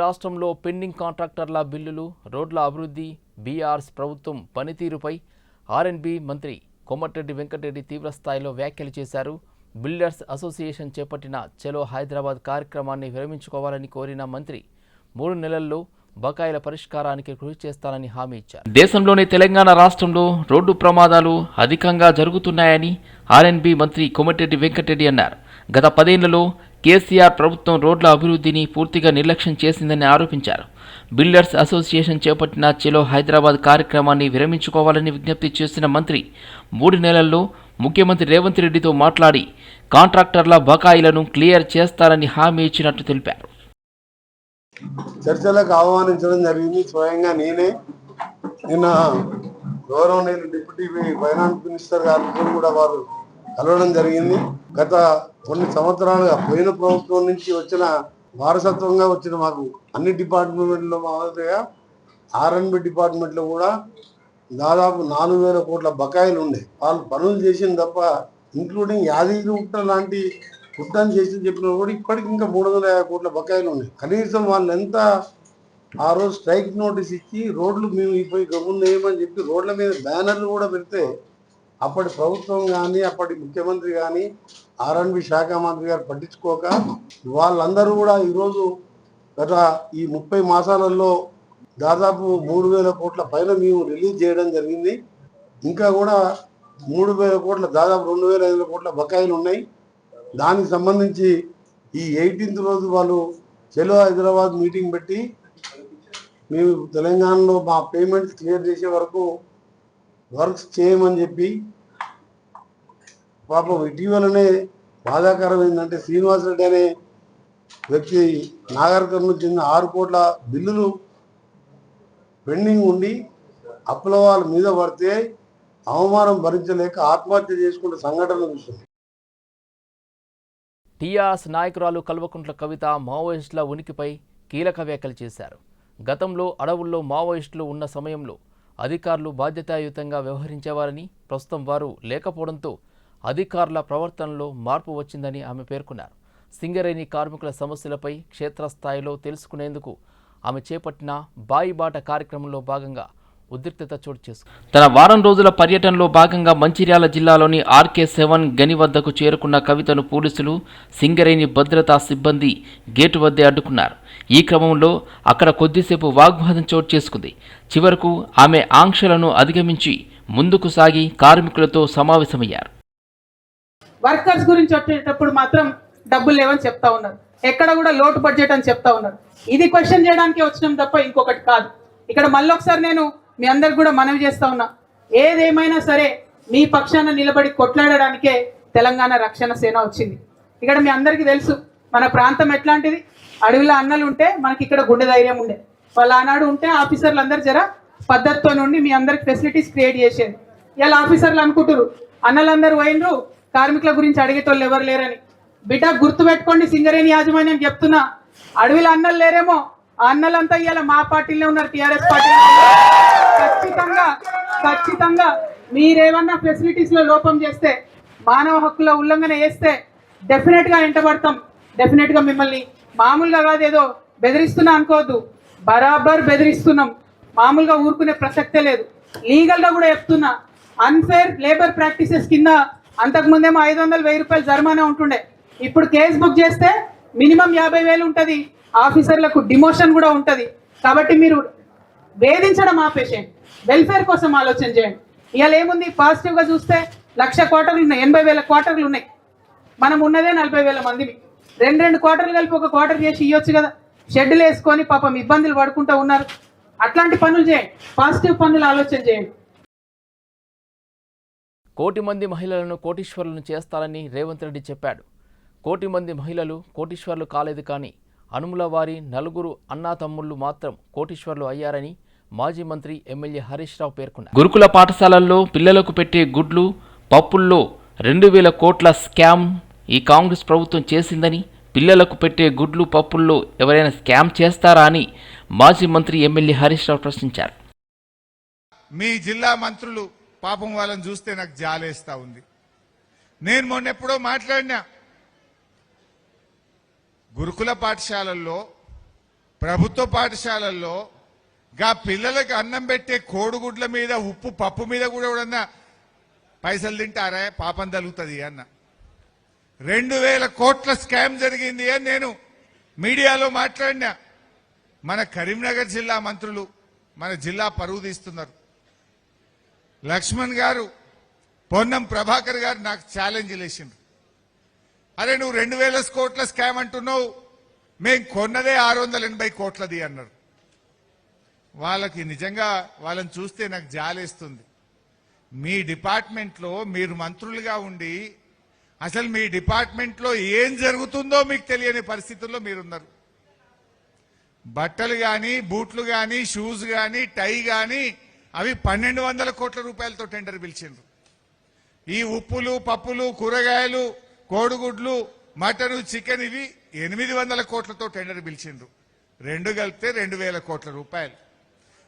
రాష్ట్రంలో పెండింగ్ కాంట్రాక్టర్ల బిల్లులు, రోడ్ల అభివృద్ధి, బీఆర్ఎస్ ప్రభుత్వం పనితీరుపై ఆర్ఎండ్బీ మంత్రి కోమటిరెడ్డి వెంకటరెడ్డి తీవ్రస్థాయిలో వ్యాఖ్యలు చేశారు. బిల్డర్స్ అసోసియేషన్ చేపట్టిన చలో హైదరాబాద్ కార్యక్రమాన్ని విరమించుకోవాలని కోరిన మంత్రి 3 నెలల్లో బకాయిల పరిష్కారానికి కృషి చేస్తానని హామీ ఇచ్చారు. దేశంలోని తెలంగాణ రాష్ట్రంలో రోడ్డు ప్రమాదాలు అధికంగా జరుగుతున్నాయని ఆర్ఎండ్బీ మంత్రి కోమటిరెడ్డి వెంకటరెడ్డి అన్నారు. గత 10 ఏళ్లలో కేసీఆర్ ప్రభుత్వం రోడ్ల అభివృద్ధిని పూర్తిగా నిర్లక్ష్యం చేసిందని ఆరోపించారు. బిల్డర్స్ అసోసియేషన్ చేపట్టిన చలో హైదరాబాద్ కార్యక్రమాన్ని విరమించుకోవాలని విజ్ఞప్తి చేసిన మంత్రి 3 నెలల్లో ముఖ్యమంత్రి రేవంత్ రెడ్డితో మాట్లాడి కాంట్రాక్టర్ల బకాయిలను క్లియర్ చేస్తారని హామీ ఇచ్చినట్టు తెలిపారు. చర్చలకు ఆహ్వానించడం జరిగింది. స్వయంగా నేనే నిన్న గౌరవనీయులు డిప్యూటీ ఫైనాన్స్ మినిస్టర్ గారితో కూడా వారు కలవడం జరిగింది. గత కొన్ని సంవత్సరాలుగా పోయిన ప్రభుత్వం నుంచి వచ్చిన వారసత్వంగా వచ్చిన మాకు అన్ని డిపార్ట్మెంట్లో మాదిరిగా ఆర్ఎండ్బీ డిపార్ట్మెంట్లో కూడా దాదాపు 4,000 కోట్ల బకాయిలు ఉండే. వాళ్ళు పనులు చేసింది తప్ప ఇంక్లూడింగ్ యాదగిరిగుట్ట లాంటి కుట్టాన్ని చేసి చెప్పినా కూడా ఇప్పటికి ఇంకా 350 కోట్ల బకాయిలు ఉన్నాయి. కనీసం వాళ్ళు ఎంత ఆ రోజు స్ట్రైక్ నోటీస్ ఇచ్చి రోడ్లు మేము పోయి గమ్మున వేయమని చెప్పి రోడ్ల మీద బ్యానర్లు కూడా పెడితే అప్పటి ప్రభుత్వం కానీ అప్పటి ముఖ్యమంత్రి కానీ ఆర్ఎండ్బీ శాఖ మంత్రి గారు పట్టించుకోక వాళ్ళందరూ కూడా ఈరోజు గత ఈ 30 మాసాలలో దాదాపు 3,000 కోట్ల పైన మేము రిలీజ్ చేయడం జరిగింది. ఇంకా కూడా 3,000 కోట్ల దాదాపు 2,500 కోట్ల బకాయిలు ఉన్నాయి. దానికి సంబంధించి ఈ 18th రోజు వాళ్ళు చలో హైదరాబాద్ మీటింగ్ పెట్టి మేము తెలంగాణలో మా పేమెంట్స్ క్లియర్ చేసే వరకు వర్క్స్ చేయమని చెప్పి పాపం ఇటీవలనే బాధాకరం ఏంటంటే శ్రీనివాసరెడ్డి అనే వ్యక్తి నాగర్కర్నూలు చెందిన 6 కోట్ల బిల్లులు పెండింగ్ ఉండి అప్పుల వాళ్ళ మీద పడితే అవమానం భరించలేక ఆత్మహత్య చేసుకునే సంఘటనలు చూస్తుంది. టీఆర్ఎస్ నాయకురాలు కల్వకుంట్ల కవిత మావోయిస్టుల ఉనికిపై కీలక వ్యాఖ్యలు చేశారు. గతంలో అడవుల్లో మావోయిస్టులు ఉన్న సమయంలో అధికారులు బాధ్యతాయుతంగా వ్యవహరించేవారని, ప్రస్తుతం వారు లేకపోవడంతో అధికారుల ప్రవర్తనలో మార్పు వచ్చిందని ఆమె పేర్కొన్నారు. సింగరేణి కార్మికుల సమస్యలపై క్షేత్రస్థాయిలో తెలుసుకునేందుకు ఆమె చేపట్టిన బాయిబాట కార్యక్రమంలో భాగంగా ఉద్రిక్తత చోటు చేసుకుంది. తన వారం రోజుల పర్యటనలో భాగంగా మంచిర్యాల జిల్లాలోని RK7 గని వద్దకు చేరుకున్న కవితను పోలీసులు, సింగరేణి భద్రతా సిబ్బంది గేటు వద్దే అడ్డుకున్నారు. ఈ క్రమంలో అక్కడ కొద్దిసేపు వాగ్వాదం చోటు చేసుకుంది. చివరకు ఆమె ఆంక్షలను అధిగమించి ముందుకు సాగి కార్మికులతో సమావేశమయ్యారు. వర్కర్స్ గురించి వచ్చేటప్పుడు మాత్రం డబ్బులు లేవని చెప్తా ఉన్నారు. ఎక్కడ కూడా లోటు బడ్జెట్ అని చెప్తా ఉన్నారు. ఇది క్వశ్చన్ చేయడానికి వచ్చినాం తప్ప ఇంకొకటి కాదు. ఇక్కడ మళ్ళీ ఒకసారి నేను మీ అందరికి కూడా మనవి చేస్తా ఉన్నా, ఏదేమైనా సరే మీ పక్షాన నిలబడి కొట్లాడడానికే తెలంగాణ రక్షణ సేన వచ్చింది. ఇక్కడ మీ అందరికీ తెలుసు మన ప్రాంతం ఎట్లాంటిది. అడవిలో అన్నలు ఉంటే మనకి ఇక్కడ గుండె ధైర్యం ఉండే. వాళ్ళు ఆనాడు ఉంటే ఆఫీసర్లు అందరు జర పద్ధతితో నుండి మీ అందరికి ఫెసిలిటీస్ క్రియేట్ చేసేది. ఇలా ఆఫీసర్లు అనుకుంటారు అన్నలందరూ పోయినరు, కార్మికుల గురించి అడిగేటోళ్ళు ఎవరు లేరని. బిడ్డ గుర్తుపెట్టుకోండి, సింగరేణి యాజమాన్యం చెప్తున్నా, అడవిలో అన్నలు లేరేమో, ఆ అన్నలంతా ఇవాళ మా పార్టీలో ఉన్నారు, టీఆర్ఎస్ పార్టీలో. ఖచ్చితంగా మీరేమన్నా ఫెసిలిటీస్ లో లోపం చేస్తే, మానవ హక్కుల ఉల్లంఘన చేస్తే డెఫినెట్ గా వెంటబడతాం. డెఫినెట్ గా మిమ్మల్ని మామూలుగా కాదు ఏదో బెదిరిస్తున్నా అనుకోవద్దు, బరాబర్ బెదిరిస్తున్నాం. మామూలుగా ఊరుకునే ప్రసక్తే లేదు. లీగల్ గా కూడా చెప్తున్నా, అన్ఫేర్ లేబర్ ప్రాక్టీసెస్ కింద అంతకుముందేమో 500-1000 రూపాయలు జరిమానా ఉంటుండే. ఇప్పుడు కేసు బుక్ చేస్తే మినిమం 50,000 ఉంటుంది. ఆఫీసర్లకు డిమోషన్ కూడా ఉంటుంది. కాబట్టి మీరు వేధించడం ఆపేసేయండి, వెల్ఫేర్ కోసం ఆలోచన చేయండి. ఇవాళ ఏముంది, పాజిటివ్గా చూస్తే 1,00,000 క్వార్టర్లు ఉన్నాయి, 80,000 క్వార్టర్లు ఉన్నాయి. మనం ఉన్నదే 40,000 మందిని. 2 క్వార్టర్లు కలిపి ఒక క్వార్టర్ చేసి ఇవ్వచ్చు కదా. షెడ్యూల్ వేసుకొని పాపం ఇబ్బందులు పడుకుంటూ ఉన్నారు. అట్లాంటి పనులు చేయండి, పాజిటివ్ పనులు ఆలోచన చేయండి. 1 కోటి మంది మహిళలను కోటీశ్వరులను చేస్తారని రేవంత్ రెడ్డి చెప్పాడు. 1 కోటి మంది మహిళలు కోటీశ్వరులు కాలేదు, కానీ అనుముల వారి 4 అన్నాతమ్ముళ్లు మాత్రం కోటీశ్వరులు అయ్యారని మాజీ మంత్రి ఎమ్మెల్యే హరీష్ రావు పేర్కొన్నారు. గురుకుల పాఠశాలల్లో పిల్లలకు పెట్టే గుడ్లు, పప్పుల్లో 2,000 కోట్ల స్కామ్ ఈ కాంగ్రెస్ ప్రభుత్వం చేసిందని, పిల్లలకు పెట్టే గుడ్లు, పప్పుల్లో ఎవరైనా స్కామ్ చేస్తారా అని మాజీ మంత్రి ఎమ్మెల్యే హరీష్ రావు ప్రశ్నించారు. మీ జిల్లా మంత్రులు పాపం వాళ్ళని చూస్తే నాకు జాలేస్తా ఉంది. నేను మొన్నెప్పుడో మాట్లాడినా, గురుకుల పాఠశాలల్లో ప్రభుత్వ పాఠశాలల్లో గా పిల్లలకు అన్నం పెట్టే కోడిగుడ్ల మీద ఉప్పు పప్పు మీద కూడా ఎవడన్నా పైసలు తింటారా పాపం తగులుతుంది అన్న 2000 కోట్ల స్కామ్ జరిగింది అని నేను మీడియాలో మాట్లాడినా. మన కరీంనగర్ జిల్లా మంత్రులు మన జిల్లా పరువు తీస్తున్నారు. లక్ష్మణ్ గారు, పొన్నం ప్రభాకర్ గారు నాకు ఛాలెంజ్ లేచిండ్రు. అరే నువ్వు 2000 కోట్ల స్కామ్ అంటున్నావు, మేం కొన్నదే 680 కోట్లది అన్నారు. వాళ్ళకి నిజంగా వాళ్ళని చూస్తే నాకు జాలేస్తుంది. మీ డిపార్ట్మెంట్లో మీరు మంత్రులుగా ఉండి అసలు మీ డిపార్ట్మెంట్లో ఏం జరుగుతుందో మీకు తెలియని పరిస్థితుల్లో మీరున్నారు. బట్టలు కానీ, బూట్లు కానీ, షూస్ కానీ, టై కానీ అవి 1200 కోట్ల రూపాయలతో టెండర్ పిలిచిండ్రు. ఈ ఉప్పులు, పప్పులు, కూరగాయలు, కోడిగుడ్లు, మటను, చికెన్ ఇవి 800 కోట్లతో టెండర్ పిలిచిండ్రు. రెండు కలిపితే 2000 కోట్ల రూపాయలు.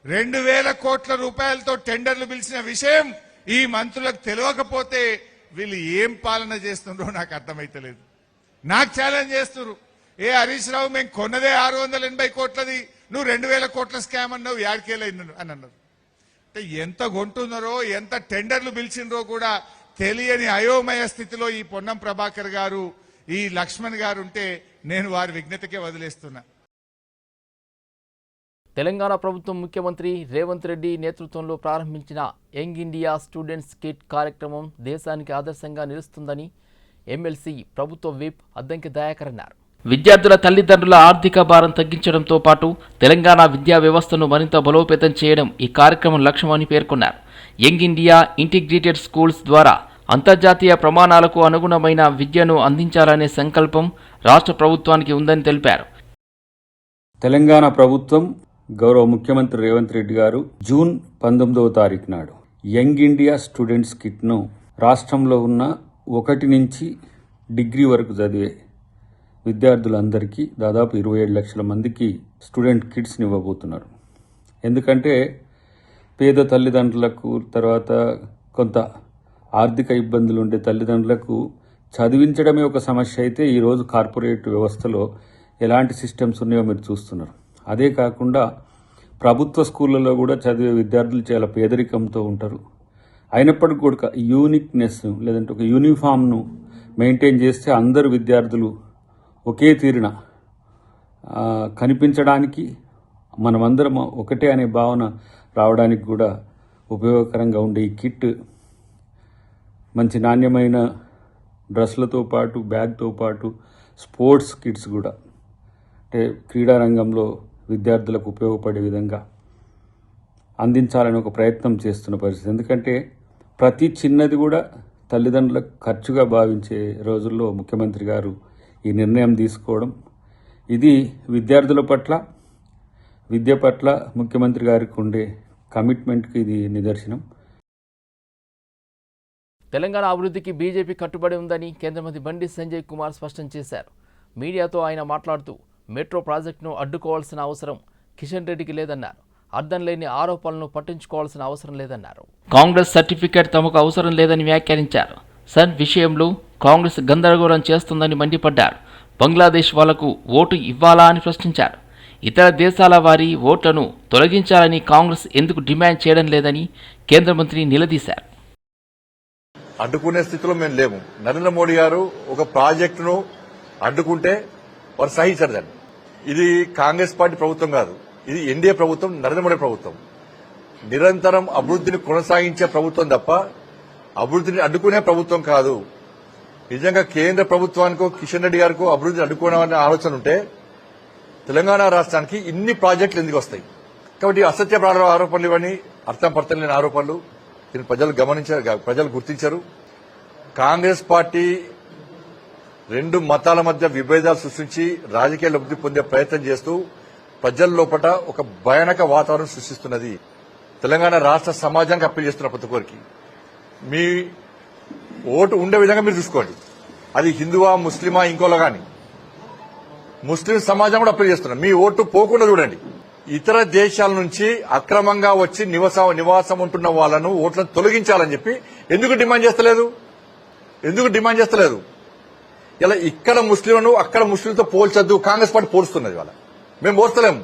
2000 కోట్ల రూపాయలతో టెండర్లు పిలిచిన విషయం ఈ మంత్రులకు తెలియకపోతే వీళ్ళు ఏం పాలన చేస్తుండ్రో నాకు అర్థమైతలేదు. నాకు ఛాలెంజ్ చేస్తున్నారు, ఏ హరీష్ రావు మేము కొన్నదే 680 కోట్లది, నువ్వు 2000 కోట్ల స్కామ్ అన్నావు, యాడికేలైంది అని అన్నారు. అంటే ఎంత కొంటున్నారో, ఎంత టెండర్లు పిలిచిండ్రో కూడా తెలియని అయోమయ స్థితిలో ఈ పొన్నం ప్రభాకర్ గారు, ఈ లక్ష్మణ్ గారు ఉంటే నేను వారి విజ్ఞతకే వదిలేస్తున్నా. తెలంగాణ ప్రభుత్వం ముఖ్యమంత్రి రేవంత్ రెడ్డి నేతృత్వంలో ప్రారంభించిన యంగ్ ఇండియా స్టూడెంట్స్ కిట్ కార్యక్రమం దేశానికి ఆదర్శంగా నిలుస్తుందని ఎమ్మెల్సీ ప్రభుత్వ విప్ అద్దంకి దయాకర్ అన్నారు. విద్యార్థుల తల్లిదండ్రుల ఆర్థిక భారం తగ్గించడంతో పాటు తెలంగాణ విద్యా వ్యవస్థను మరింత బలోపేతం చేయడం ఈ కార్యక్రమం లక్ష్యమని పేర్కొన్నారు. యంగ్ ఇండియా ఇంటిగ్రేటెడ్ స్కూల్స్ ద్వారా అంతర్జాతీయ ప్రమాణాలకు అనుగుణమైన విద్యను అందించాలనే సంకల్పం రాష్ట్ర ప్రభుత్వానికి ఉందని తెలిపారు. తెలంగాణ ప్రభుత్వం గౌరవ ముఖ్యమంత్రి రేవంత్ రెడ్డి గారు జూన్ 19వ తారీఖు నాడు యంగ్ ఇండియా స్టూడెంట్స్ కిట్ను రాష్ట్రంలో ఉన్న 1 నుంచి డిగ్రీ వరకు చదివే విద్యార్థులందరికీ దాదాపు 27 లక్షల మందికి స్టూడెంట్ కిట్స్ని ఇవ్వబోతున్నారు. ఎందుకంటే పేద తల్లిదండ్రులకు, తర్వాత కొంత ఆర్థిక ఇబ్బందులు ఉండే తల్లిదండ్రులకు చదివించడమే ఒక సమస్య అయితే ఈరోజు కార్పొరేట్ వ్యవస్థలో ఎలాంటి సిస్టమ్స్ ఉన్నాయో మీరు చూస్తున్నారు. అదే కాకుండా ప్రభుత్వ స్కూళ్ళలో కూడా చదివే విద్యార్థులు చాలా పేదరికంతో ఉంటారు. అయినప్పటికీ కూడా యూనిక్నెస్ లేదంటే ఒక యూనిఫామ్ను మెయింటైన్ చేస్తే అందరు విద్యార్థులు ఒకే తీరున కనిపించడానికి, మనమందరం ఒకటే అనే భావన రావడానికి కూడా ఉపయోగకరంగా ఉండే ఈ కిట్ మంచి నాణ్యమైన డ్రెస్లతో పాటు, బ్యాగ్తో పాటు స్పోర్ట్స్ కిట్స్ కూడా, అంటే క్రీడారంగంలో విద్యార్థులకు ఉపయోగపడే విధంగా అందించాలని ఒక ప్రయత్నం చేస్తున్న పరిస్థితి. ఎందుకంటే ప్రతి చిన్నది కూడా తల్లిదండ్రులకు ఖర్చుగా భావించే రోజుల్లో ముఖ్యమంత్రి గారు ఈ నిర్ణయం తీసుకోవడం, ఇది విద్యార్థుల పట్ల, విద్య పట్ల ముఖ్యమంత్రి గారికి ఉండే కమిట్మెంట్కి ఇది నిదర్శనం. తెలంగాణ అభివృద్ధికి బీజేపీ కట్టుబడి ఉందని కేంద్ర మంత్రి బండి సంజయ్ కుమార్ స్పష్టం చేశారు. మీడియాతో ఆయన మాట్లాడుతూ మెట్రో ప్రాజెక్టును అడ్డుకోవాల్సిన అవసరం కిషన్ రెడ్డికి లేదన్నారు. అర్థం లేని ఆరోపణలను పట్టించుకోవాల్సిన అవసరం లేదన్నారు. కాంగ్రెస్ సర్టిఫికేట్ తమకు అవసరం లేదని వ్యాఖ్యానించారు. సన్ విషయంలో కాంగ్రెస్ గందరగోళం చేస్తుందని మండిపడ్డారు. బంగ్లాదేశ్ వాళ్లకు ఓటు ఇవ్వాలా అని ప్రశ్నించారు. ఇతర దేశాల వారి ఓట్లను తొలగించాలని కాంగ్రెస్ ఎందుకు డిమాండ్ చేయడం లేదని కేంద్ర మంత్రి నిలదీశారు. అడ్డుకునే స్థితిలో మేము లేము. నరేంద్ర మోడీ గారు ఒక ప్రాజెక్టును అడ్డుకుంటే వారు సహించరు దాన్ని. ఇది కాంగ్రెస్ పార్టీ ప్రభుత్వం కాదు, ఇది ఎన్డీఏ ప్రభుత్వం, నరేంద్ర మోడీ ప్రభుత్వం. నిరంతరం అభివృద్ధిని కొనసాగించే ప్రభుత్వం తప్ప అభివృద్ధిని అడ్డుకునే ప్రభుత్వం కాదు. నిజంగా కేంద్ర ప్రభుత్వానికో కిషన్ రెడ్డి గారికో అభివృద్ధిని అడ్డుకోవాలనే ఆలోచన ఉంటే తెలంగాణ రాష్ట్రానికి ఇన్ని ప్రాజెక్టులు ఎందుకు వస్తాయి? కాబట్టి అసత్య ఆరోపణలు ఇవన్నీ అర్థం పర్థం లేని ఆరోపణలు. దీన్ని ప్రజలు గుర్తించరు. కాంగ్రెస్ పార్టీ 2 మతాల మధ్య విభేదాలు సృష్టించి రాజకీయ లబ్ధి పొందే ప్రయత్నం చేస్తూ ప్రజల లోపల ఒక భయానక వాతావరణం సృష్టిస్తున్నది. తెలంగాణ రాష్ట్ర సమాజానికి అప్పీల్ చేస్తున్న ప్రతి ఒక్కరికి మీ ఓటు ఉండే విధంగా మీరు చూసుకోండి. అది హిందువా, ముస్లిమా, ఇంకోలా కానీ ముస్లిం సమాజం కూడా అప్పీల్ చేస్తున్నారు. మీ ఓటు పోకుండా చూడండి. ఇతర దేశాల నుంచి అక్రమంగా వచ్చి నివాసం ఉంటున్న వాళ్లను ఓట్లను తొలగించాలని చెప్పి ఎందుకు డిమాండ్ చేస్తలేదు? ఇలా ఇక్కడ ముస్లింలను అక్కడ ముస్లింలతో పోల్చొద్దు. కాంగ్రెస్ పార్టీ పోలుస్తున్నది. వాళ్ళ మేము మోస్తలేము.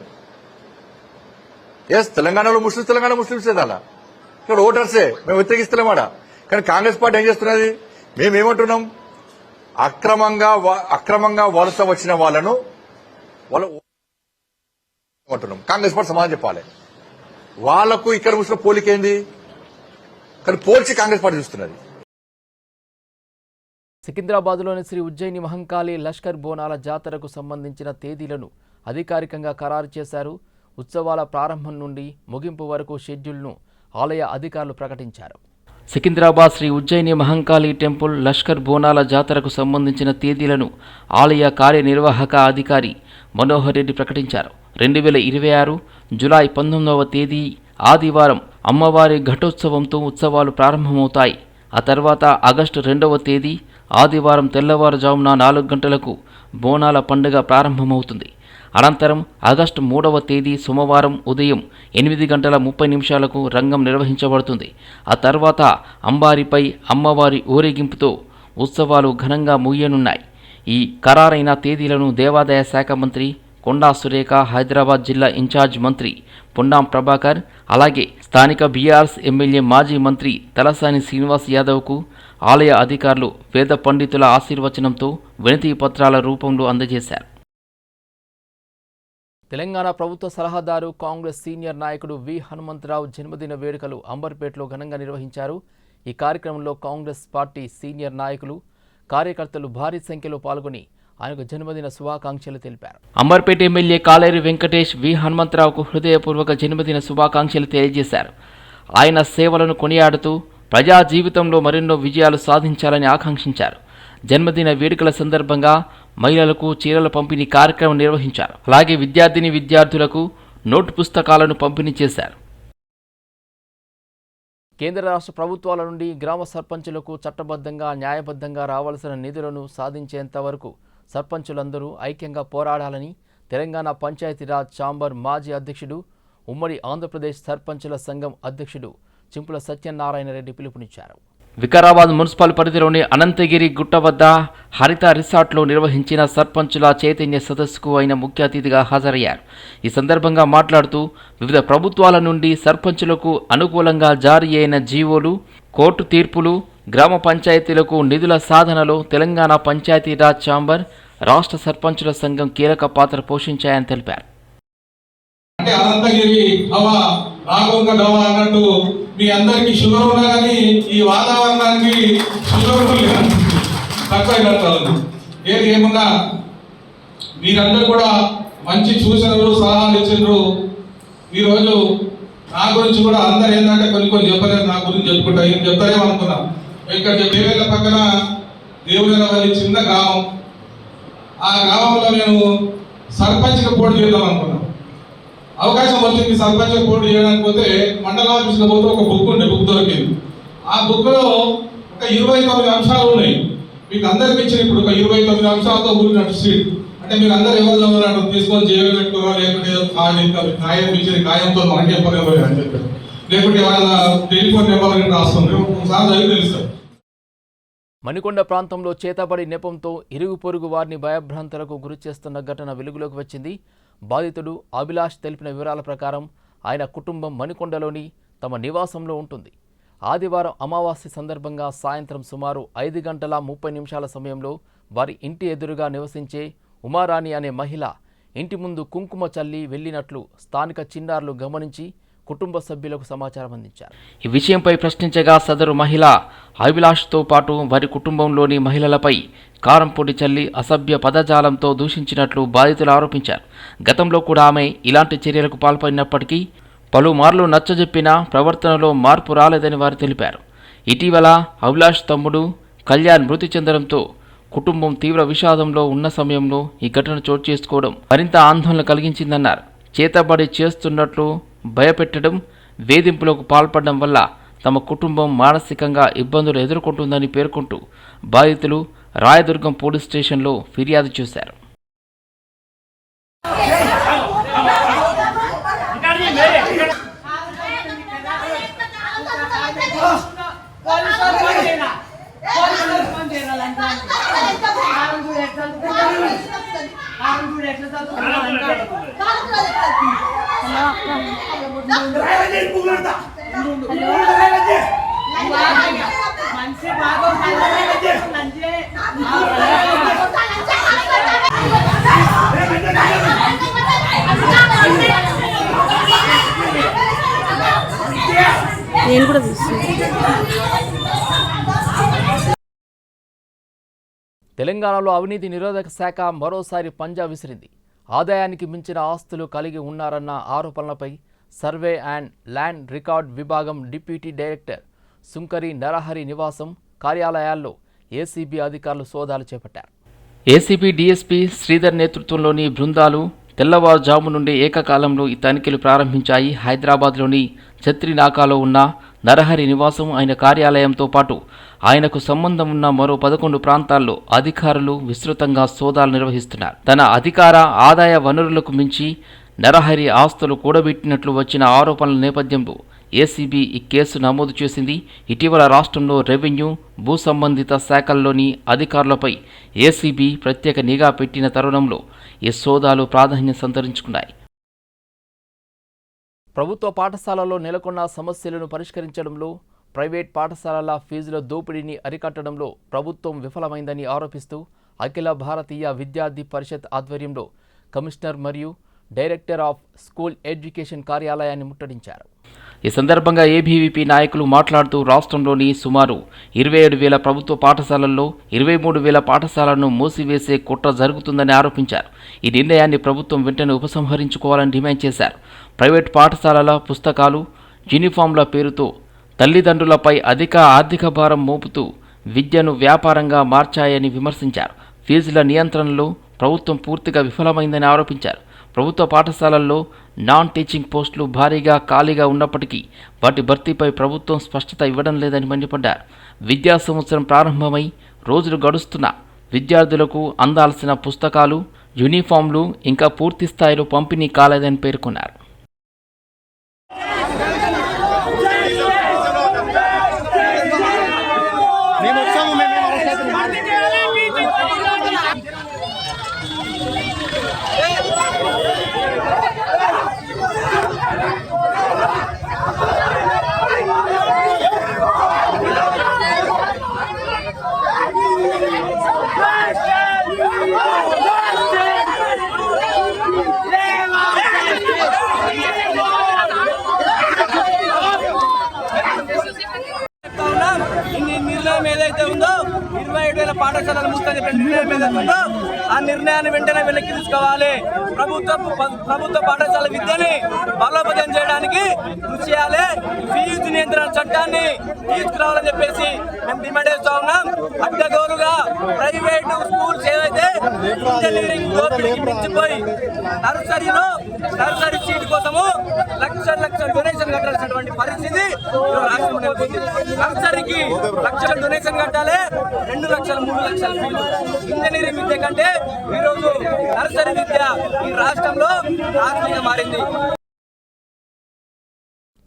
ఎస్, తెలంగాణలో తెలంగాణ ముస్లింసే అలా, ఇక్కడ ఓటర్సే, మేము వ్యతిరేకిస్తలేమాడ. కానీ కాంగ్రెస్ పార్టీ ఏం చేస్తున్నది, మేమేమంటున్నాం, అక్రమంగా వలస వచ్చిన వాళ్ళను అంటున్నాం. కాంగ్రెస్ పార్టీ సమాధానం చెప్పాలి. వాళ్లకు ఇక్కడ ముస్లిం పోలికేంది, కానీ పోల్చి కాంగ్రెస్ పార్టీ చూస్తున్నది. సికింద్రాబాద్లోని శ్రీ ఉజ్జయిని మహంకాళి లష్కర్ బోనాల జాతరకు సంబంధించిన తేదీలను అధికారికంగా ఖరారు చేశారు. ఉత్సవాల ప్రారంభం నుండి ముగింపు వరకు షెడ్యూల్ను ఆలయ అధికారులు ప్రకటించారు. సికింద్రాబాద్ శ్రీ ఉజ్జయిని మహంకాళి టెంపుల్ లష్కర్ బోనాల జాతరకు సంబంధించిన తేదీలను ఆలయ కార్యనిర్వాహక అధికారి మనోహర్ రెడ్డి ప్రకటించారు. 2026 జులై 19వ తేదీ ఆదివారం అమ్మవారి ఘటోత్సవంతో ఉత్సవాలు ప్రారంభమవుతాయి. ఆ తర్వాత ఆగస్టు 2వ తేదీ ఆదివారం తెల్లవారుజామున 4 గంటలకు బోనాల పండుగ ప్రారంభమవుతుంది. అనంతరం ఆగస్టు 3వ తేదీ సోమవారం ఉదయం 8:30 రంగం నిర్వహించబడుతుంది. ఆ తర్వాత అంబారిపై అమ్మవారి ఊరేగింపుతో ఉత్సవాలు ఘనంగా ముగియనున్నాయి. ఈ ఖరారైన తేదీలను దేవాదాయ శాఖ మంత్రి కొండా సురేఖ, హైదరాబాద్ జిల్లా ఇన్ఛార్జ్ మంత్రి పొన్నాం ప్రభాకర్, అలాగే స్థానిక బీఆర్ఎస్ ఎమ్మెల్యే మాజీ మంత్రి తలసాని శ్రీనివాస్ యాదవ్కు ఆలయ అధికారులు వేద పండితుల ఆశీర్వచనంతో వినతి పత్రాల రూపంలో అందజేశారు. తెలంగాణ ప్రభుత్వ సలహాదారు కాంగ్రెస్ సీనియర్ నాయకుడు వి హనుమంతరావు జన్మదిన వేడుకలు అంబర్పేటలో ఘనంగా నిర్వహించారు. ఈ కార్యక్రమంలో కాంగ్రెస్ పార్టీ సీనియర్ నాయకులు, కార్యకర్తలు భారీ సంఖ్యలో పాల్గొని ఆయనకు జన్మదిన శుభాకాంక్షలు తెలిపారు. అంబర్పేట ఎమ్మెల్యే కాలేరు వెంకటేష్ వి హనుమంతరావుకు హృదయపూర్వక జన్మదిన శుభాకాంక్షలు తెలియజేశారు. ఆయన సేవలను కొనియాడుతూ ప్రజా జీవితంలో మరెన్నో విజయాలు సాధించాలని ఆకాంక్షించారు. జన్మదిన వేడుకల సందర్భంగా మహిళలకు చీరల పంపిణీ కార్యక్రమం నిర్వహించారు. అలాగే విద్యార్థులకు నోటు పుస్తకాలను పంపిణీ చేశారు. కేంద్ర రాష్ట్ర ప్రభుత్వాల నుండి గ్రామ సర్పంచులకు చట్టబద్ధంగా న్యాయబద్ధంగా రావాల్సిన నిధులను సాధించేంత వరకు సర్పంచులందరూ ఐక్యంగా పోరాడాలని తెలంగాణ పంచాయతీరాజ్ ఛాంబర్ మాజీ అధ్యక్షుడు, ఉమ్మడి ఆంధ్రప్రదేశ్ సర్పంచుల సంఘం అధ్యక్షుడు చింపుల సత్యనారాయణ రెడ్డి పిలుపునిచ్చారు. వికారాబాద్ మున్సిపల్ పరిధిలోని అనంతగిరి గుట్ట వద్ద హరిత రిసార్ట్లో నిర్వహించిన సర్పంచుల చైతన్య సదస్సుకు ఆయన ముఖ్య అతిథిగా హాజరయ్యారు. ఈ సందర్భంగా మాట్లాడుతూ వివిధ ప్రభుత్వాల నుండి సర్పంచులకు అనుకూలంగా జారీ అయిన జీవోలు, కోర్టు తీర్పులు, గ్రామ పంచాయతీలకు నిధుల సాధనలో తెలంగాణ పంచాయతీరాజ్ ఛాంబర్, రాష్ట్ర సర్పంచుల సంఘం కీలక పాత్ర పోషించాయని తెలిపారు. అంటే అనంతగిరి హవా రాగంగా డవా అన్నట్టు మీ అందరికీ షుగర్ ఉన్నా కానీ ఈ వాతావరణానికి షుగర్ తక్కువ. ఏది ఏమున్నా మీరందరూ కూడా మంచి సూచనలు, సలహాలు ఇచ్చిండ్రు. ఈరోజు నా గురించి కూడా అందరు ఏంటంటే కొన్ని చెప్పలేదు, నా గురించి చెప్పుకుంటా, ఏం చెప్తారేమో అనుకున్నా. ఇక్కడ దేవేళ్ళ పక్కన దేవుళ్ళ వాళ్ళ చిన్న గ్రామం, ఆ గ్రామంలో నేను సర్పంచ్గా పోటీ చేద్దాం అనుకున్నాను. అవకాశం వచ్చింది సర్పంచ్గా పోటీ చేయడానికి. పోతే మండల ఆఫీసులో పోతే ఒక బుక్ దొరికింది. ఆ బుక్లో ఒక 29 అంశాలు ఉన్నాయి. మీకు అందరికి ఇచ్చిన ఇప్పుడు ఒక 29 అంశాలతో కూడినట్టు స్ట్రీట్. అంటే మీరు అందరు ఎవరు చదవనట్టు తీసుకొని జైలు పెట్టుకోరా, లేకుంటే ఖాయం ఇచ్చిన ఖాయంతో మనకి చెప్పలేము అని చెప్పారు. లేకుంటే వాళ్ళ టెలిఫోన్ నెంబర్ రాస్తుంది, ఒకసారి చదివి తెలుస్తారు. మణికొండ ప్రాంతంలో చేతబడి నెపంతో ఇరుగు పొరుగు వారిని భయభ్రాంతులకు గురి చేస్తున్న ఘటన వెలుగులోకి వచ్చింది. బాధితుడు అభిలాష్ తెలిపిన వివరాల ప్రకారం ఆయన కుటుంబం మణికొండలోని తమ నివాసంలో ఉంటుంది. ఆదివారం అమావాస్య సందర్భంగా సాయంత్రం సుమారు 5:30 సమయంలో వారి ఇంటి ఎదురుగా నివసించే ఉమారాణి అనే మహిళ ఇంటి ముందు కుంకుమ చల్లి వెళ్లినట్లు స్థానిక చిన్నారులు గమనించి కుటుంబ సభ్యులకు సమాచారం అందించారు. ఈ విషయంపై ప్రశ్నించగా సదరు మహిళ అభిలాష్తో పాటు వారి కుటుంబంలోని మహిళలపై కారం పొడి చల్లి అసభ్య పదజాలంతో దూషించినట్లు బాధితులు ఆరోపించారు. గతంలో కూడా ఆమె ఇలాంటి చర్యలకు పాల్పడినప్పటికీ పలుమార్లు నచ్చజెప్పినా ప్రవర్తనలో మార్పు రాలేదని వారు తెలిపారు. ఇటీవల అభిలాష్ తమ్ముడు కళ్యాణ్ మృతి చెందడంతో కుటుంబం తీవ్ర విషాదంలో ఉన్న సమయంలో ఈ ఘటన చోటు చేసుకోవడం మరింత ఆందోళన కలిగించిందన్నారు. చేతబడి చేస్తున్నట్లు భయపెట్టడం, వేధింపులకు పాల్పడడం వల్ల తమ కుటుంబం మానసికంగా ఇబ్బందులు ఎదుర్కొంటుందని పేర్కొంటూ బాధితులు రాయదుర్గం పోలీస్ స్టేషన్లో ఫిర్యాదు చేశారు. నేను కూడా చూస్తాను. తెలంగాణలో అవినీతి నిరోధక శాఖ మరోసారి పంజా విసిరింది. ఆదాయానికి మించిన ఆస్తులు కలిగి ఉన్నారన్న ఆరోపణలపై సర్వే అండ్ ల్యాండ్ రికార్డ్ విభాగం డిప్యూటీ డైరెక్టర్ సుంకరి నరహరి నివాసం కార్యాలయాల్లో ఏసీబీ అధికారులు సోదాలు చేపట్టారు. ఏసీబీ డీఎస్పీ శ్రీధర్ నేతృత్వంలోని బృందాలు తెల్లవారుజాము నుండి ఏకకాలంలో ఈ తనిఖీలు ప్రారంభించాయి. హైదరాబాద్లోని ఛత్రినాకాలో ఉన్న నరహరి నివాసం, ఆయన కార్యాలయంతో పాటు ఆయనకు సంబంధం ఉన్న మరో 11 ప్రాంతాల్లో అధికారులు విస్తృతంగా సోదాలు నిర్వహిస్తున్నారు. తన అధికార ఆదాయ వనరులకు మించి నరహరి ఆస్తులు కూడబెట్టినట్లు వచ్చిన ఆరోపణల నేపథ్యంలో ఏసీబీ ఈ కేసు నమోదు చేసింది. ఇటీవల రాష్ట్రంలో రెవెన్యూ, భూ సంబంధిత శాఖల్లోని అధికారులపై ఏసీబీ ప్రత్యేక నిఘా పెట్టిన తరుణంలో ఈ సోదాలు ప్రాధాన్యం సంతరించుకున్నాయి. ప్రభుత్వ పాఠశాలల్లో నెలకొన్న సమస్యలను పరిష్కరించడంలో, ప్రైవేట్ పాఠశాలల ఫీజుల దోపిడీని అరికట్టడంలో ప్రభుత్వం విఫలమైందని ఆరోపిస్తూ అఖిల భారతీయ విద్యార్థి పరిషత్ ఆధ్వర్యంలో కమిషనర్ మరియు డైరెక్టర్ ఆఫ్ స్కూల్ ఎడ్యుకేషన్ కార్యాలయాన్ని ముట్టడించారు. ఈ సందర్భంగా ఏబీవీపీ నాయకులు మాట్లాడుతూ రాష్ట్రంలోని సుమారు 27,000 ప్రభుత్వ పాఠశాలల్లో 23,000 పాఠశాలను మూసివేసే కుట్ర జరుగుతుందని ఆరోపించారు. ఈ నిర్ణయాన్ని ప్రభుత్వం వెంటనే ఉపసంహరించుకోవాలని డిమాండ్ చేశారు. ప్రైవేట్ పాఠశాలల పుస్తకాలు, యూనిఫామ్ల పేరుతో తల్లిదండ్రులపై అధిక ఆర్థిక భారం మోపుతూ విద్యను వ్యాపారంగా మార్చాయని విమర్శించారు. ఫీజుల నియంత్రణలో ప్రభుత్వం పూర్తిగా విఫలమైందని ఆరోపించారు. ప్రభుత్వ పాఠశాలల్లో నాన్ టీచింగ్ పోస్టులు భారీగా ఖాళీగా ఉన్నప్పటికీ వాటి భర్తీపై ప్రభుత్వం స్పష్టత ఇవ్వడం లేదని మండిపడ్డారు. విద్యా సంవత్సరం ప్రారంభమై రోజులు గడుస్తున్నా విద్యార్థులకు అందాల్సిన పుస్తకాలు, యూనిఫామ్లు ఇంకా పూర్తి స్థాయిలో పంపిణీ కాలేదని పేర్కొన్నారు. నిర్ణయం ఏదైతే ఉందో 27,000 పాఠశాలలు మూస్తని నిర్ణయం ఏదైతే ఉందో ఆ నిర్ణయాన్ని వెంటనే వెనక్కి తీసుకోవాలి. ప్రభుత్వ పాఠశాల విద్యని బలోపేతం చేయడానికి కృషి చేయాలి. ఫీజు నియంత్రణ చట్టాన్ని తీసుకురావాలని చెప్పేసి మేము డిమాండ్ చేస్తా ఉన్నాం. అడ్డగోలుగా ప్రైవేటు స్కూల్స్ ఏవైతే ఇంజనీరింగ్ దోపిడీకి మించిపోయి నర్సరీ సీట్ కోసము లక్షల డొనేషన్ కట్టాల్సినటువంటి పరిస్థితి రాష్ట్రంలో నెలకొంది. నర్సరీకి లక్షల డొనేషన్ కట్టాలి, 2 లక్షలు 3 లక్షల ఫీజు. ఇంజనీరింగ్ విద్య కంటే ఈరోజు నర్సరీ విద్య ఈ రాష్ట్రంలో ఆర్థికంగా మారింది.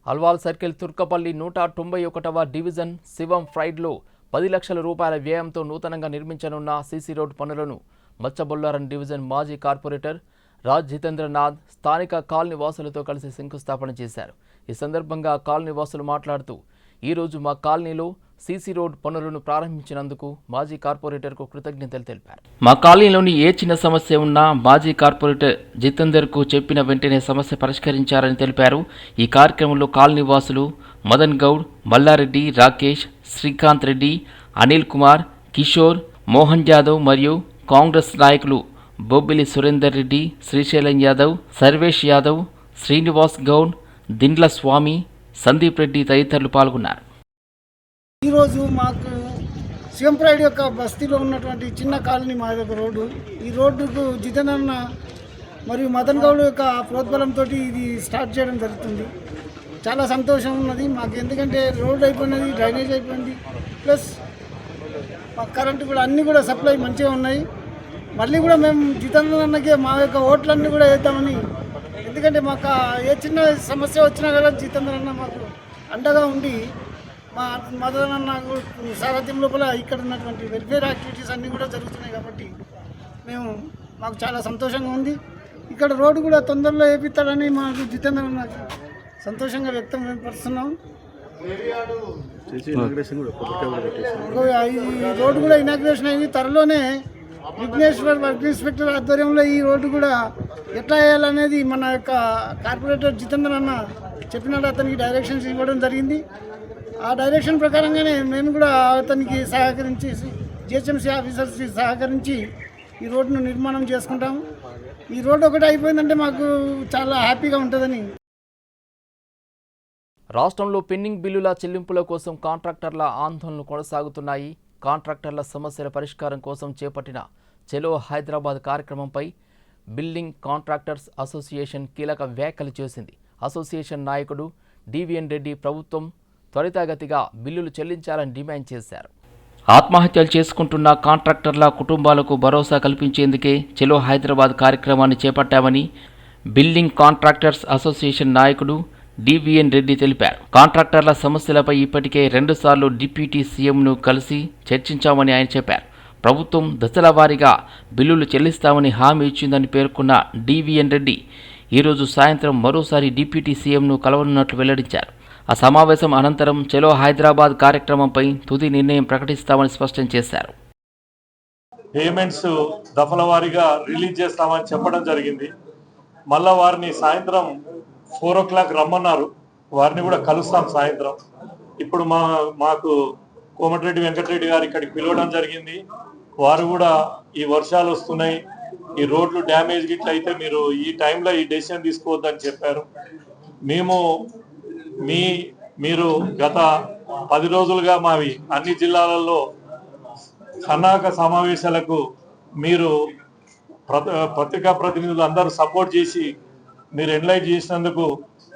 అల్వాల్ సర్కిల్ తుర్కపల్లి 191వ డివిజన్ శివం ఫ్రైడ్లో 10 లక్షల రూపాయల వ్యయంతో నూతనంగా నిర్మించనున్న సీసీ రోడ్ పనులను మచ్చబొల్లారం డివిజన్ మాజీ కార్పొరేటర్ రాజ్ జితేంద్రనాథ్ స్థానిక కాలనీ వాసులతో కలిసి శంకుస్థాపన చేశారు. ఈ సందర్భంగా కాలనీ వాసులు మాట్లాడుతూ, ఈరోజు మా కాలనీలో సీసీ రోడ్ పనులను ప్రారంభించినందుకు మాజీ కార్పొరేటర్కు కృతజ్ఞతలు తెలిపారు. మా కాలనీలోని ఏ చిన్న సమస్య ఉన్నా మాజీ కార్పొరేటర్ జితేందర్కు చెప్పిన వెంటనే సమస్య పరిష్కరించారని తెలిపారు. ఈ కార్యక్రమంలో కాలనీ వాసులు మదన్ గౌడ్, మల్లారెడ్డి, రాకేష్, శ్రీకాంత్ రెడ్డి, అనిల్ కుమార్, కిషోర్, మోహన్ యాదవ్ మరియు కాంగ్రెస్ నాయకులు బొబ్బిలి సురేందర్ రెడ్డి, శ్రీశైలం యాదవ్, సర్వేష్ యాదవ్, శ్రీనివాస్ గౌడ్, దిండ్ల స్వామి, సందీప్ రెడ్డి తదితరులు పాల్గొన్నారు. ఈరోజు మాకు శివంప్రైడ్ యొక్క బస్తీలో ఉన్నటువంటి చిన్న కాలనీ మా యొక్క రోడ్డు, ఈ రోడ్డుకు జితేంద్రన్న మరియు మదన్ గౌడ్ యొక్క ప్రోద్బలంతో ఇది స్టార్ట్ చేయడం జరుగుతుంది. చాలా సంతోషం ఉన్నది మాకు, ఎందుకంటే రోడ్ అయిపోయినది, డ్రైనేజ్ అయిపోయింది, ప్లస్ మా కరెంటు కూడా అన్నీ కూడా సప్లై మంచిగా ఉన్నాయి. మళ్ళీ కూడా మేము జితేంద్రన్నకే మా యొక్క ఓట్లన్నీ కూడా వేద్దామని, ఎందుకంటే మాకు ఏ చిన్న సమస్య వచ్చినా కదా జితేంద్రన్న మాకు అండగా ఉండి మా మదనన్న సారథ్యం లోపల ఇక్కడ ఉన్నటువంటి వెల్ఫేర్ యాక్టివిటీస్ అన్నీ కూడా జరుగుతున్నాయి. కాబట్టి మాకు చాలా సంతోషంగా ఉంది. ఇక్కడ రోడ్డు కూడా తొందరలో వేపిస్తాడని మాకు జితేంద్ర అన్న సంతోషంగా వ్యక్తపరుస్తున్నాం. ఈ రోడ్డు కూడా ఇనాగ్రేషన్ అయింది. త్వరలోనే విఘ్నేశ్వర్ వర్క్ ఇన్స్పెక్టర్ ఆధ్వర్యంలో ఈ రోడ్డు కూడా ఎట్లా వేయాలనేది మన యొక్క కార్పొరేటర్ జితేంద్ర అన్న చెప్పినట్టు అతనికి డైరెక్షన్స్ ఇవ్వడం జరిగింది. ఆ డైరెక్షన్ ప్రకారంగానే మేము కూడా అతనికి సహకరించి జిహెచ్ఎంసీ ఆఫీసర్స్కి సహకరించి ఈ రోడ్డును నిర్మాణం చేసుకుంటాము. ఈ రోడ్డు ఒకటి అయిపోయిందంటే మాకు చాలా హ్యాపీగా ఉంటుందని. రాష్ట్రంలో పెండింగ్ బిల్లుల చెల్లింపుల కోసం కాంట్రాక్టర్ల ఆందోళనలు కొనసాగుతున్నాయి. కాంట్రాక్టర్ల సమస్యల పరిష్కారం కోసం చేపట్టిన చలో హైదరాబాద్ కార్యక్రమంపై బిల్డింగ్ కాంట్రాక్టర్స్ అసోసియేషన్ కీలక వ్యాఖ్యలు చేసింది. అసోసియేషన్ నాయకుడు డివిఎన్ రెడ్డి ప్రభుత్వం త్వరితగతిగా బిల్లులు చెల్లించాలని డిమాండ్ చేశారు. ఆత్మహత్యలు చేసుకుంటున్న కాంట్రాక్టర్ల కుటుంబాలకు భరోసా కల్పించేందుకే చలో హైదరాబాద్ కార్యక్రమాన్ని చేపట్టామని బిల్డింగ్ కాంట్రాక్టర్స్ అసోసియేషన్ నాయకుడు డివిఎన్ రెడ్డి తెలిపారు. కాంట్రాక్టర్ల సమస్యలపై ఇప్పటికే 2 సార్లు డిప్యూటీ సీఎంను కలిసి చర్చించామని ఆయన చెప్పారు. ప్రభుత్వం దశల వారీగా బిల్లులు చెల్లిస్తామని హామీ ఇచ్చిందని పేర్కొన్న డివిఎన్ రెడ్డి ఈరోజు సాయంత్రం మరోసారి డిప్యూటీ సీఎంను కలవనున్నట్లు వెల్లడించారు. ఆ సమావేశం అనంతరం చలో హైదరాబాద్ కార్యక్రమంపై తుది నిర్ణయం ప్రకటిస్తామని స్పష్టం చేశారు. పేమెంట్స్ దఫల వారీగా రిలీజ్ చేస్తామని చెప్పడం జరిగింది. మళ్ళా వారిని సాయంత్రం 4 o'clock రమ్మన్నారు. వారిని కూడా కలుస్తాం సాయంత్రం. ఇప్పుడు మాకు కోమటిరెడ్డి వెంకటరెడ్డి గారు ఇక్కడికి పిలవడం జరిగింది. వారు కూడా ఈ వర్షాలు వస్తున్నాయి, ఈ రోడ్లు డ్యామేజ్ గిట్ల అయితే మీరు ఈ టైంలో ఈ డెసిషన్ తీసుకోవద్దని చెప్పారు. మీరు గత 10 రోజులుగా మావి అన్ని జిల్లాలలో సన్నాహక సమావేశాలకు మీరు పత్రికా ప్రతినిధులు అందరూ సపోర్ట్ చేసి మీరు ఎన్లైట్ చేసినందుకు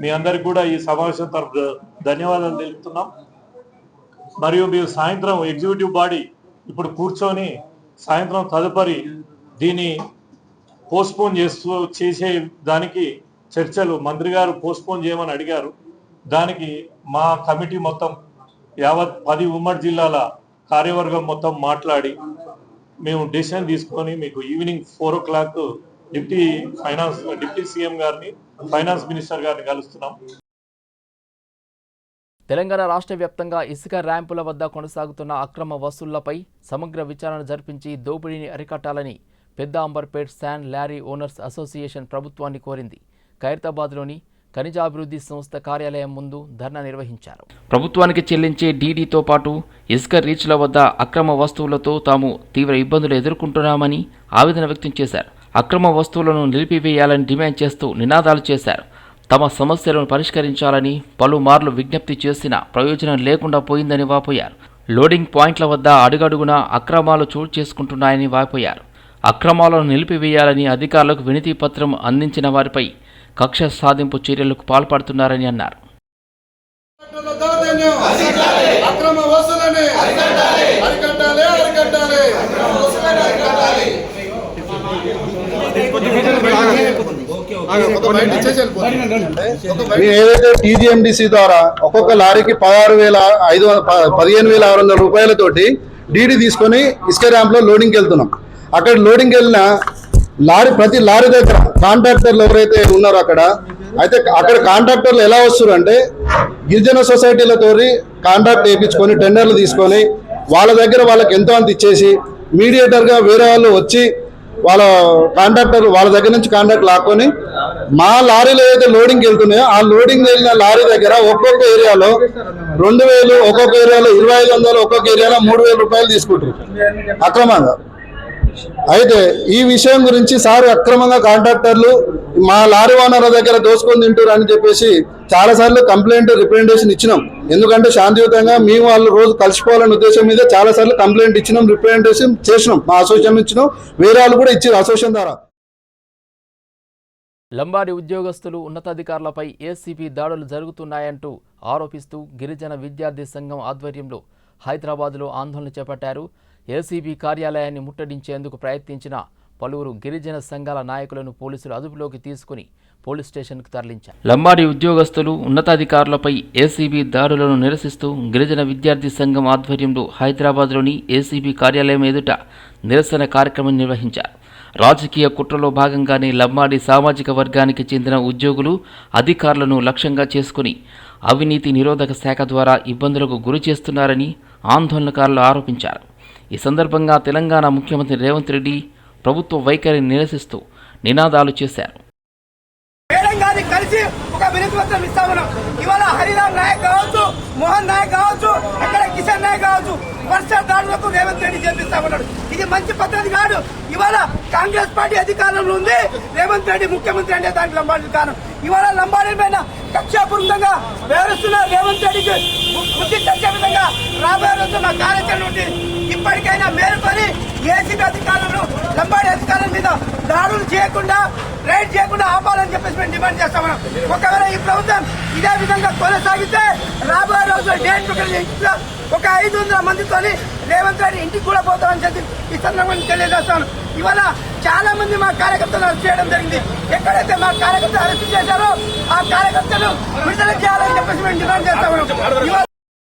మీ అందరికి కూడా ఈ సమావేశం తరఫు ధన్యవాదాలు తెలుపుతున్నాం. మరియు మీరు సాయంత్రం ఎగ్జిక్యూటివ్ బాడీ ఇప్పుడు కూర్చొని సాయంత్రం తదుపరి దీన్ని పోస్ట్పోన్ చేసే దానికి చర్చలు మంత్రి గారు పోస్ట్పోన్ చేయమని అడిగారు. దానికి మా కమిటీ మొత్తం యావత్ 10 ఉమ్మడి జిల్లాల కార్యవర్గం మొత్తం మాట్లాడి మేము డెసిషన్ తీసుకొని మీకు ఈవినింగ్ 4 o'clock డిప్యూటీ సీఎం గారిని ఫైనాన్స్ మినిస్టర్ గారిని కలుస్తున్నాం. తెలంగాణ రాష్ట్ర వ్యాప్తంగా ఇసుక ర్యాంపుల వద్ద కొనసాగుతున్న అక్రమ వసూళ్లపై సమగ్ర విచారణ జరిపించి దోపిడీని అరికట్టాలని పెద్ద Amberpet sand lorry owners association ప్రభుత్వాన్ని కోరింది. ఖైరతాబాద్లోని ఖనిజాభివృద్ధి సంస్థ కార్యాలయం ముందు ధర్నా నిర్వహించారు. ప్రభుత్వానికి చెల్లించే డీడీతో పాటు ఇసుక రీచ్ల వద్ద అక్రమ వస్తువులతో తాము తీవ్ర ఇబ్బందులు ఎదుర్కొంటున్నామని ఆవేదన వ్యక్తం చేశారు. అక్రమ వస్తువులను నిలిపివేయాలని డిమాండ్ చేస్తూ నినాదాలు చేశారు. తమ సమస్యలను పరిష్కరించాలని పలుమార్లు విజ్ఞప్తి చేసినా ప్రయోజనం లేకుండా పోయిందని వాపోయారు. లోడింగ్ పాయింట్ల వద్ద అడుగడుగునా అక్రమాలు చోటు చేసుకుంటున్నాయని వాపోయారు. అక్రమాలను నిలిపివేయాలని అధికారులకు వినతి పత్రం అందించిన వారిపై కక్ష సాధింపు చర్యలకు పాల్పడుతున్నారని అన్నారు. ఏదైతే టీజీఎండిసి ద్వారా ఒక్కొక్క లారీకి 15,600 రూపాయలతోటి డీడీ తీసుకొని ఇసుక ర్యాంప్ లో లోడింగ్కి వెళ్తున్నాం. అక్కడ లోడింగ్ వెళ్ళిన ప్రతి లారీ దగ్గర కాంట్రాక్టర్లు ఎవరైతే ఉన్నారో అక్కడ కాంట్రాక్టర్లు ఎలా వస్తారు అంటే గిరిజన సొసైటీలతో కాంట్రాక్ట్ వేయించుకొని టెండర్లు తీసుకొని వాళ్ళ దగ్గర వాళ్ళకి ఎంతో అంత ఇచ్చేసి మీడియేటర్గా వేరే వాళ్ళు వచ్చి వాళ్ళ దగ్గర నుంచి కాంట్రాక్ట్ లాక్కొని మా లారీలు ఏదైతే లోడింగ్ వెళ్తున్నాయో ఆ లోడింగ్ వెళ్ళిన లారీ దగ్గర ఒక్కొక్క ఏరియాలో 2,000, ఒక్కొక్క ఏరియాలో 2,500, ఒక్కొక్క ఏరియాలో 3,000 రూపాయలు తీసుకుంటారు అక్రమంగా. అయితే ఈ విషయం గురించి సార్ అక్రమంగా కాంట్రాక్టర్లు మా లారీ ఓనర్ల దగ్గర దోసుకొని తింటారు అని చెప్పేసి చాలాసార్లు రిప్రజెంటేషన్ ఇచ్చినాం. ఎందుకంటే శాంతియుతంగా మేము వాళ్ళు రోజు కలిసిపోవాలనే ఉద్దేశం మీద చాలాసార్లు కంప్లైంట్ ఇచ్చినాం, రిప్రజెంటేషన్ చేసినాం, మా అసోసియేషన్ ఇచ్చినాం, వేరే వాళ్ళు కూడా ఇచ్చారు అసోసియేషన్ ద్వారా. లంబాడి ఉద్యోగస్తులు ఉన్నతాధికారులపై ఏసీబీ దాడులు జరుగుతున్నాయంటూ ఆరోపిస్తూ గిరిజన విద్యార్థి సంఘం ఆధ్వర్యంలో హైదరాబాద్లో ఆందోళన చేపట్టారు. ఏసీబీ కార్యాలయాన్ని ముట్టడించేందుకు ప్రయత్నించిన పలువురు గిరిజన సంఘాల నాయకులను పోలీసులు అదుపులోకి తీసుకుని పోలీస్ స్టేషన్కు తరలించారు. లంబాడి ఉద్యోగస్తులు ఉన్నతాధికారులపై ఏసీబీ దాడులను నిరసిస్తూ గిరిజన విద్యార్థి సంఘం ఆధ్వర్యంలో హైదరాబాద్లోని ఏసీబీ కార్యాలయం ఎదుట నిరసన కార్యక్రమం నిర్వహించారు. రాజకీయ కుట్రలో భాగంగానే లంబాడి సామాజిక వర్గానికి చెందిన ఉద్యోగులు అధికారులను లక్ష్యంగా చేసుకుని అవినీతి నిరోధక శాఖ ద్వారా ఇబ్బందులకు గురి చేస్తున్నారని ఆందోళనకారులు ఆరోపించారు. ఈ సందర్భంగా తెలంగాణ ముఖ్యమంత్రి రేవంత్ రెడ్డి ప్రభుత్వ వైఖరిని నిరసిస్తూ నినాదాలు చేశారు. కలిసి ఒక వినతిపత్రం ఇస్తా ఉన్నాం. ఇవాళ హరిరామ్ నాయక్ కావచ్చు, మోహన్ నాయక్ కావచ్చు, అక్కడ కిషన్ నాయక్ కావచ్చు, వర్ష దాడులకు రేవంత్ రెడ్డి చేపిస్తా ఉన్నాడు. ఇది మంచి పద్ధతి కాదు. ఇవాళ కాంగ్రెస్ పార్టీ అధికారంలో ఉంది, రేవంత్ రెడ్డి ముఖ్యమంత్రి అంటే దానికి లంబాడీ కారణం. ఇవాళ లంబాడీ పైన కక్షాపూర్వకంగా వ్యవహరిస్తున్న రేవంత్ రెడ్డికి బుద్ధి తెచ్చే విధంగా రాబోయే రోజు మా కార్యాచరణ ఉంటుంది. ఇప్పటికైనా మేలుకొని ఏసీబీ అధికారులను లంబాడీ అధికారుల మీద దాడులు చేయకుండా, రైడ్ చేయకుండా ఆపాలని చెప్పేసి మేము డిమాండ్ చేస్తాం. ఒకవేళ ఈ ప్రభుత్వం ఇదే విధంగా కొనసాగితే రాబోయే రోజు డేట్ ఒక 500 మందితో రేవంత్ రెడ్డి ఇంటికి కూడా పోతామని చెప్పి ఈ సందర్భంగా తెలియజేస్తాను. ఇవాళ చాలా మంది మా కార్యకర్తలు అరెస్ట్ చేయడం జరిగింది. ఎక్కడైతే మా కార్యకర్తలు అరెస్ట్ చేశారో ఆ కార్యకర్తలు విడుదల చేయాలని చెప్పేసి మేము డిమాండ్ చేస్తాము.